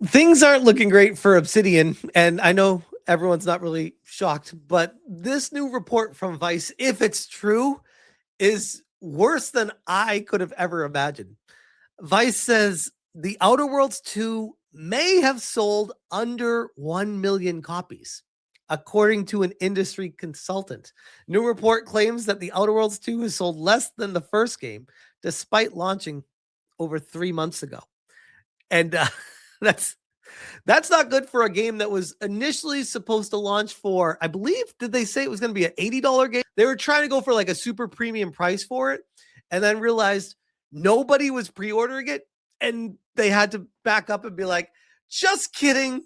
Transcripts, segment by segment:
Things aren't looking great for Obsidian, and I know everyone's not really shocked, but this new report from Vice, if it's true, is worse than I could have ever imagined. Vice says The Outer Worlds 2 may have sold under 1 million copies, according to an industry consultant. New report claims that The Outer Worlds 2 has sold less than the first game, despite launching over 3 months ago. And that's that's not good for a game that was initially supposed to launch for, I believe, did they say it was going to be an $80 game? They were trying to go for like a super premium price for it and then realized nobody was pre-ordering it. And they had to back up and be like, just kidding.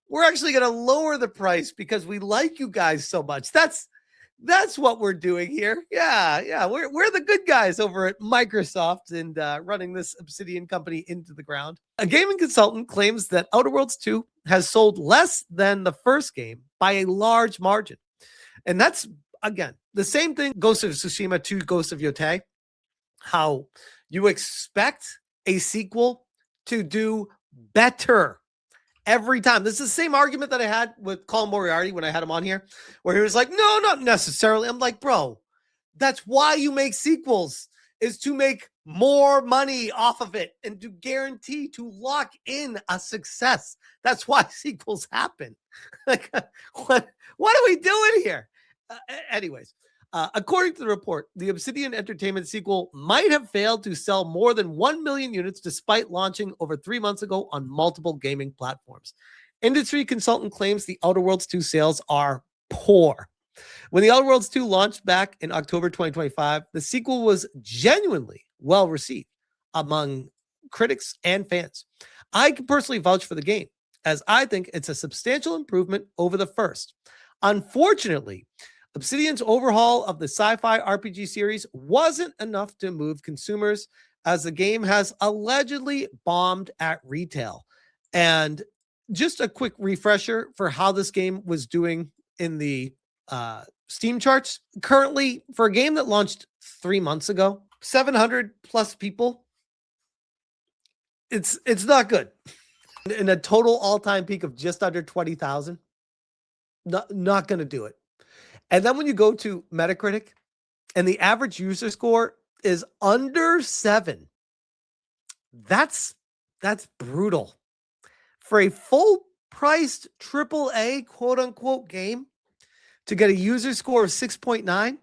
We're actually going to lower the price because we like you guys so much. That's what we're doing here. Yeah. We're the good guys over at Microsoft and running this Obsidian company into the ground. A gaming consultant claims that Outer Worlds 2 has sold less than the first game by a large margin. And that's, again, the same thing Ghost of Tsushima to Ghost of Yotei, how you expect a sequel to do better every time. This is the same argument that I had with Colin Moriarty when I had him on here, where he was like, no, not necessarily. I'm like, bro, that's why you make sequels, is to make more money off of it and to guarantee to lock in a success. That's why sequels happen. Like, what are we doing here? Anyways, according to the report, the Obsidian Entertainment sequel might have failed to sell more than 1 million units despite launching over 3 months ago on multiple gaming platforms. Industry consultant claims the Outer Worlds 2 sales are poor. When the Outer Worlds 2 launched back in October 2025, the sequel was genuinely well received among critics and fans. I can personally vouch for the game, as I think it's a substantial improvement over the first. Unfortunately, Obsidian's overhaul of the sci-fi RPG series wasn't enough to move consumers, as the game has allegedly bombed at retail. And just a quick refresher for how this game was doing in the Steam charts. Currently, for a game that launched 3 months ago, 700 plus people. It's not good. In a total all-time peak of just under 20,000, not going to do it. And then when you go to Metacritic and the average user score is under 7, that's brutal. For a full-priced AAA quote-unquote game to get a user score of 6.9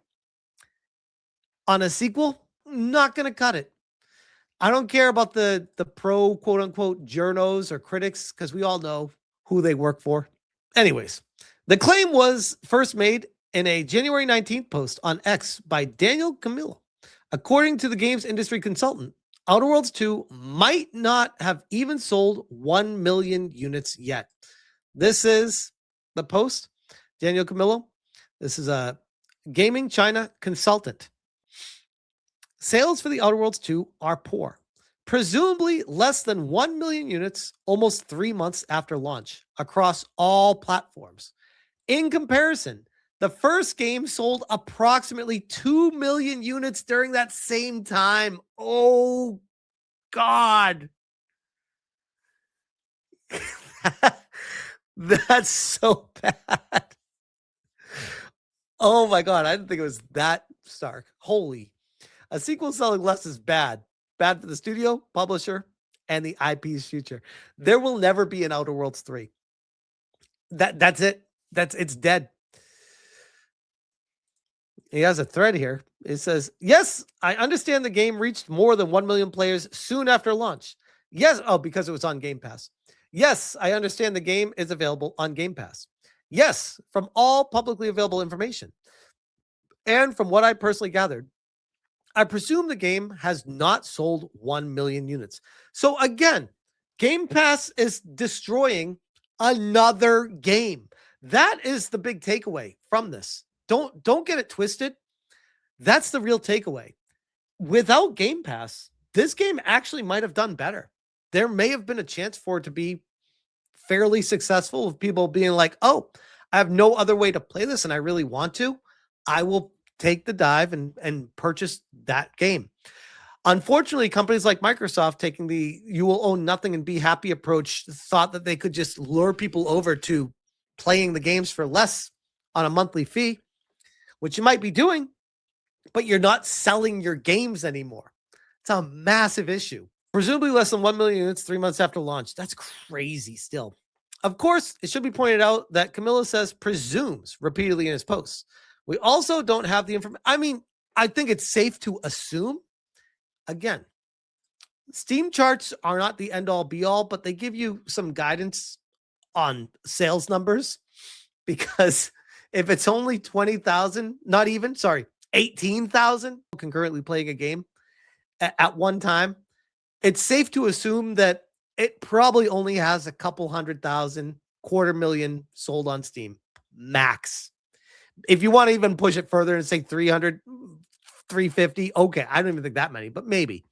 on a sequel, not going to cut it. I don't care about the pro quote-unquote journos or critics, because we all know who they work for. Anyways, the claim was first made in a January 19th post on X by Daniel Camillo. According to the games industry consultant, Outer Worlds 2 might not have even sold 1 million units yet. This is the post. Daniel Camillo. This is a gaming China consultant. Sales for the Outer Worlds 2 are poor, presumably less than 1 million units almost 3 months after launch across all platforms. In comparison, the first game sold approximately 2 million units during that same time. Oh, God. That's so bad. Oh, my God. I didn't think it was that stark. Holy. A sequel selling less is bad. Bad for the studio, publisher, and the IP's future. There will never be an Outer Worlds 3. That's it. It's dead. He has a thread here. It says, yes, I understand the game reached more than 1 million players soon after launch. Yes. Oh, because it was on Game Pass. Yes, I understand the game is available on Game Pass. Yes, from all publicly available information. And from what I personally gathered, I presume the game has not sold 1 million units. So again, Game Pass is destroying another game. That is the big takeaway from this. Don't get it twisted. That's the real takeaway. Without Game Pass, this game actually might have done better. There may have been a chance for it to be fairly successful, with people being like, oh, I have no other way to play this and I really want to. I will take the dive and purchase that game. Unfortunately, companies like Microsoft, taking the "you will own nothing and be happy" approach, thought that they could just lure people over to playing the games for less on a monthly fee, which you might be doing, but you're not selling your games anymore. It's a massive issue. Presumably less than 1 million units 3 months after launch. That's crazy still. Of course, it should be pointed out that Camilla says presumes repeatedly in his posts. We also don't have the information. I mean, I think it's safe to assume. Again, Steam charts are not the end all be all, but they give you some guidance on sales numbers, because if it's only 20,000, not even, sorry, 18,000 concurrently playing a game at one time, it's safe to assume that it probably only has a couple 100,000, 250,000 sold on Steam max. If you want to even push it further and say 300, 350, okay, I don't even think that many, but maybe.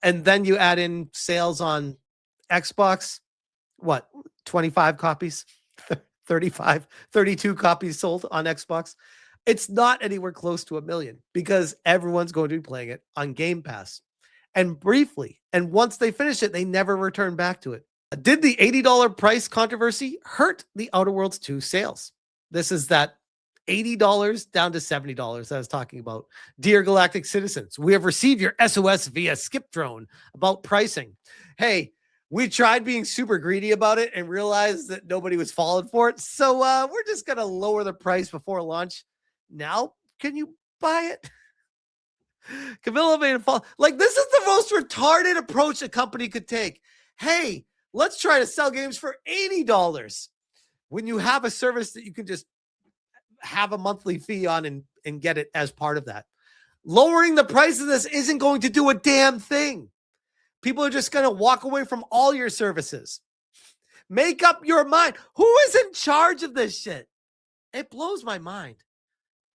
And then you add in sales on Xbox, what, 25 copies, 35, 32 copies sold on Xbox. It's not anywhere close to 1 million, because everyone's going to be playing it on Game Pass. And briefly, and once they finish it, they never return back to it. Did the $80 price controversy hurt the Outer Worlds 2 sales? This is that $80 down to $70 I was talking about. Dear Galactic citizens, we have received your SOS via Skip Drone about pricing. Hey, we tried being super greedy about it and realized that nobody was falling for it. So we're just going to lower the price before launch. Now, can you buy it? Camilla made it fall. Like, this is the most retarded approach a company could take. Hey, let's try to sell games for $80 when you have a service that you can just have a monthly fee on and get it as part of that. Lowering the price of this isn't going to do a damn thing. People are just going to walk away from all your services. Make up your mind. Who is in charge of this shit? It blows my mind.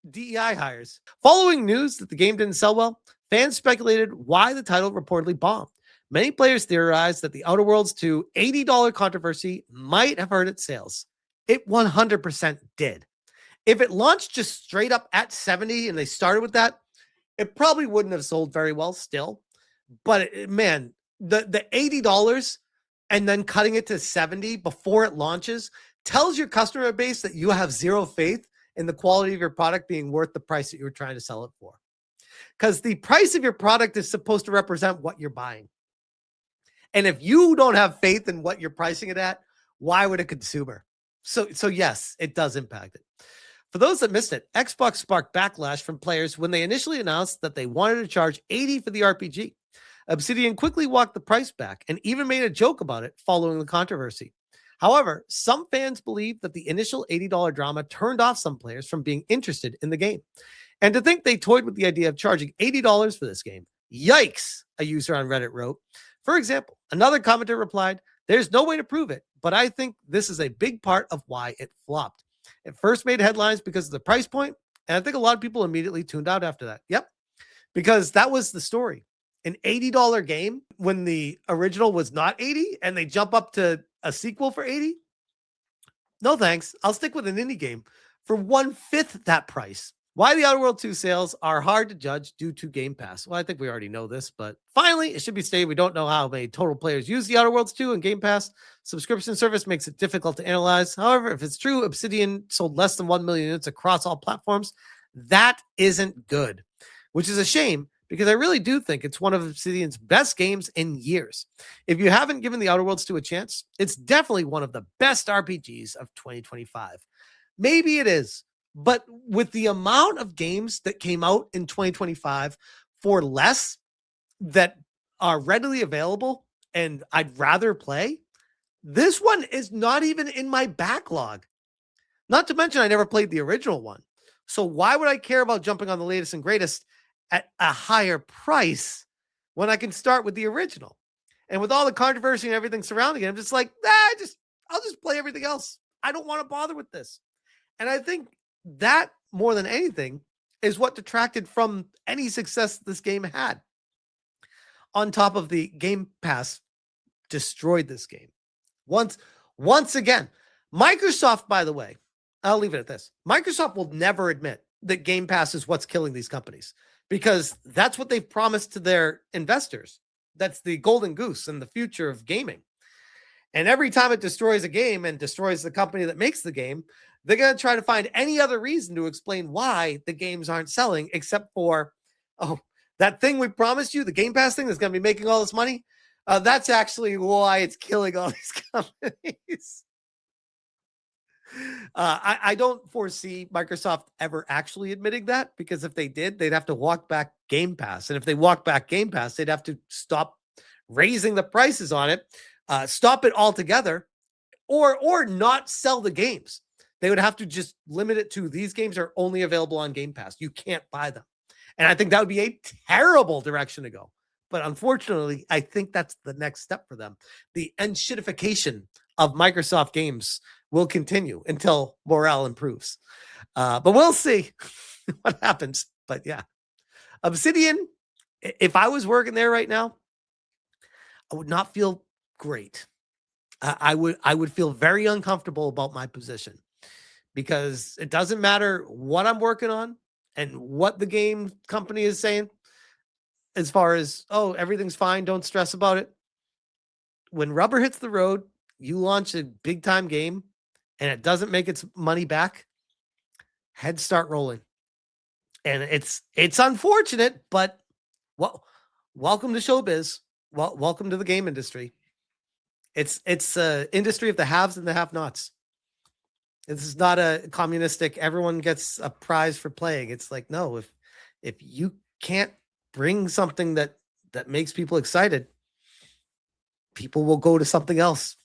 DEI hires. Following news that the game didn't sell well, fans speculated why the title reportedly bombed. Many players theorized that the Outer Worlds 2 $80 controversy might have hurt its sales. It 100% did. If it launched just straight up at 70 and they started with that, it probably wouldn't have sold very well still. But man, the $80 and then cutting it to 70 before it launches tells your customer base that you have zero faith in the quality of your product being worth the price that you're trying to sell it for. Because the price of your product is supposed to represent what you're buying. And if you don't have faith in what you're pricing it at, why would a consumer? So yes, it does impact it. For those that missed it, Xbox sparked backlash from players when they initially announced that they wanted to charge $80 for the RPG. Obsidian quickly walked the price back and even made a joke about it following the controversy. However, some fans believe that the initial $80 drama turned off some players from being interested in the game. And to think they toyed with the idea of charging $80 for this game. Yikes, a user on Reddit wrote. For example, another commenter replied, "There's no way to prove it, but I think this is a big part of why it flopped. It first made headlines because of the price point, and I think a lot of people immediately tuned out after that." Yep, because that was the story. An $80 game when the original was not 80 and they jump up to a sequel for 80? No thanks. I'll stick with an indie game for 1/5 that price. Why the Outer World 2 sales are hard to judge due to Game Pass. Well, I think we already know this, but finally, it should be stated we don't know how many total players use the Outer Worlds 2 and Game Pass. Subscription service makes it difficult to analyze. However, if it's true, Obsidian sold less than 1 million units across all platforms. That isn't good, which is a shame because I really do think it's one of Obsidian's best games in years. If you haven't given the Outer Worlds 2 a chance, it's definitely one of the best RPGs of 2025. Maybe it is. But with the amount of games that came out in 2025 for less that are readily available and I'd rather play, this one is not even in my backlog. Not to mention I never played the original one. So why would I care about jumping on the latest and greatest at a higher price when I can start with the original? And with all the controversy and everything surrounding it, I'm just like, I'll just play everything else. I don't want to bother with this. And I think that more than anything is what detracted from any success this game had. On top of the Game Pass destroyed this game. Once again, Microsoft, by the way, I'll leave it at this. Microsoft will never admit that Game Pass is what's killing these companies. because that's what they've promised to their investors. That's the golden goose and the future of gaming. And every time it destroys a game and destroys the company that makes the game, they're going to try to find any other reason to explain why the games aren't selling, except for, oh, that thing we promised you, the Game Pass thing that's going to be making all this money. That's actually why it's killing all these companies. I don't foresee Microsoft ever actually admitting that, because if they did, they'd have to walk back Game Pass. And if they walk back Game Pass, they'd have to stop raising the prices on it, stop it altogether, or not sell the games. They would have to just limit it to these games are only available on Game Pass. You can't buy them. And I think that would be a terrible direction to go. But unfortunately, I think that's the next step for them. The enshittification of Microsoft games will continue until morale improves. But we'll see what happens. But yeah, Obsidian, if I was working there right now, I would not feel great. I would feel very uncomfortable about my position, because it doesn't matter what I'm working on and what the game company is saying as far as, oh, everything's fine, don't stress about it. When rubber hits the road, you launch a big time game and it doesn't make its money back, heads start rolling. And it's unfortunate, but welcome to showbiz. Welcome to the game industry. It's industry of the haves and the have-nots. This is not a communistic, everyone gets a prize for playing. It's like, no, if you can't bring something that makes people excited, people will go to something else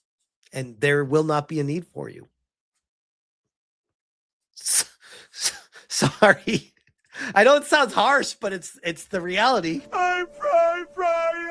and there will not be a need for you. Sorry. I know it sounds harsh, but it's the reality. I'm Fry.